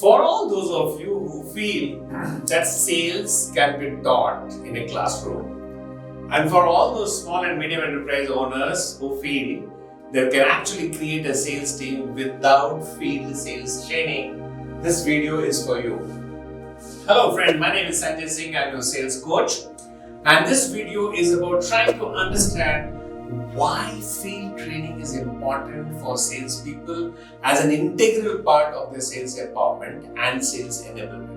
For all those of you who feel that sales can be taught in a classroom, and for all those small and medium enterprise owners who feel they can actually create a sales team without field sales training, this video is for you. Hello friend, my name is Sanjay Singh, I'm your sales coach, and this video is about trying to understand why field training is important for salespeople as an integral part of their sales empowerment and sales enablement.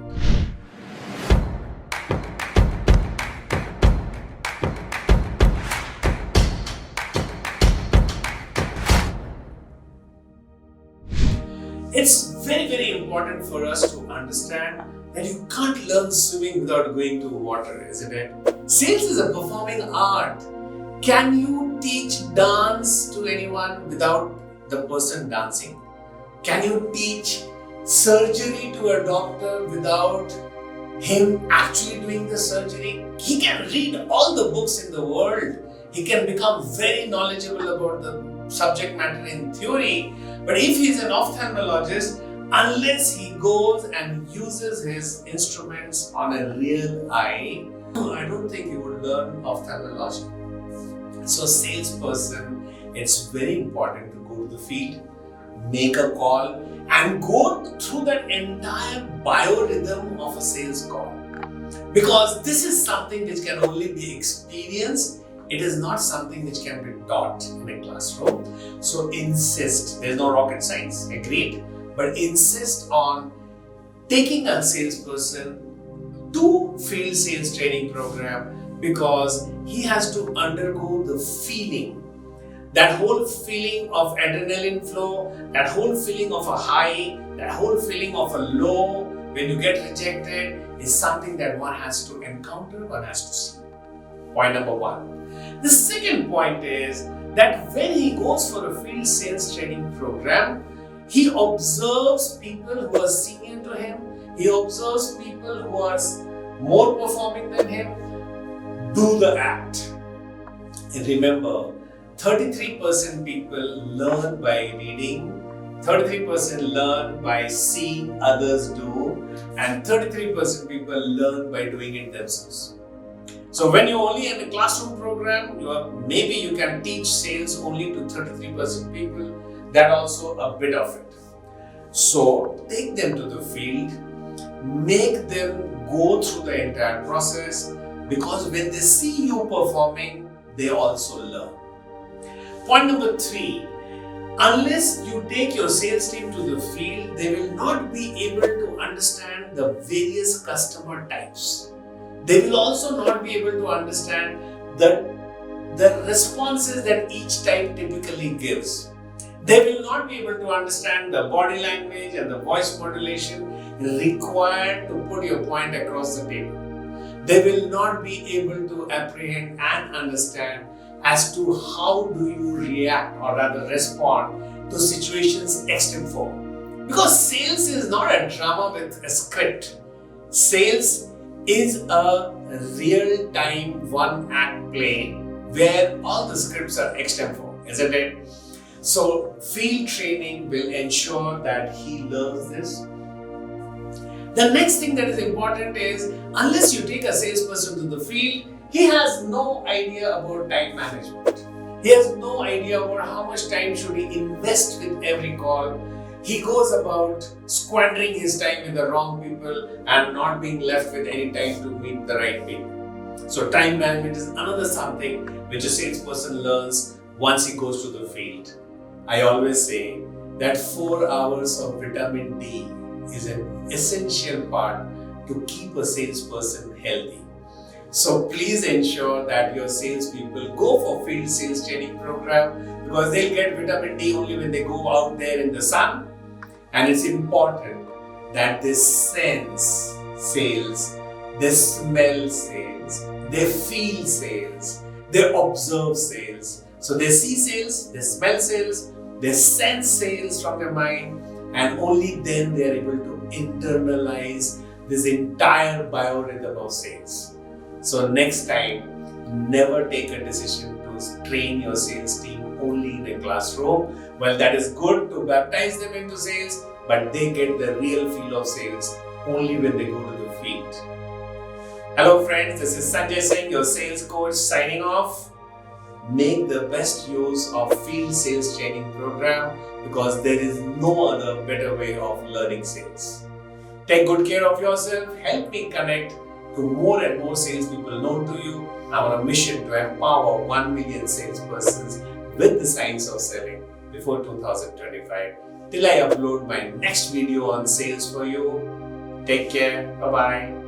It's very important for us to understand that you can't learn swimming without going to water, isn't it? Sales is a performing art. Can you teach dance to anyone without the person dancing? Can you teach surgery to a doctor without him actually doing the surgery? He can read all the books in the world. He can become very knowledgeable about the subject matter in theory. But if he's an ophthalmologist, unless he goes and uses his instruments on a real eye, I don't think he would learn ophthalmology. So salesperson, it's very important to go to the field, make a call and go through that entire biorhythm of a sales call. Because this is something which can only be experienced. It is not something which can be taught in a classroom. So insist, there's no rocket science, agreed, but insist on taking a salesperson to field sales training program, because he has to undergo the feeling, that whole feeling of adrenaline flow, that whole feeling of a high, that whole feeling of a low when you get rejected is something that one has to encounter, one has to see. Point number one. The second point is that when he goes for a field sales training program, he observes people who are senior to him, he observes people who are more performing than him, do the act. And remember, 33% people learn by reading, 33% learn by seeing others do, and 33% people learn by doing it themselves. So when you're only in a classroom program, maybe you can teach sales only to 33% people, that also a bit of it. So take them to the field, make them go through the entire process, because when they see you performing, they also learn. Point number 3, unless you take your sales team to the field, they will not be able to understand the various customer types. They will also not be able to understand the responses that each type typically gives. They will not be able to understand the body language and the voice modulation required to put your point across the table. They will not be able to apprehend and understand as to how do you react or rather respond to situations extempore. Because sales is not a drama with a script. Sales is a real-time one-act play where all the scripts are extempore, isn't it? So field training will ensure that he learns this. The next thing that is important is, unless you take a salesperson to the field, he has no idea about time management. He has no idea about how much time should he invest with every call. He goes about squandering his time with the wrong people and not being left with any time to meet the right people. So time management is another something which a salesperson learns once he goes to the field. I always say that 4 hours of vitamin D is an essential part to keep a salesperson healthy. So please ensure that your salespeople go for field sales training program, because they'll get vitamin D only when they go out there in the sun. And it's important that they sense sales, they smell sales, they feel sales, they observe sales. So they see sales, they smell sales, they sense sales from their mind, and only then they are able to internalize this entire biorhythm of sales. So next time, never take a decision to train your sales team only in a classroom. Well, that is good to baptize them into sales, but they get the real feel of sales only when they go to the field. Hello friends, this is Sanjay Singh, your sales coach, signing off. Make the best use of field sales training program because there is no other better way of learning sales. Take good care of yourself. Help me connect to more and more salespeople known to you. I'm on a mission to empower 1 million salespersons with the science of selling before 2025. Till I upload my next video on sales for you. Take care. Bye-bye.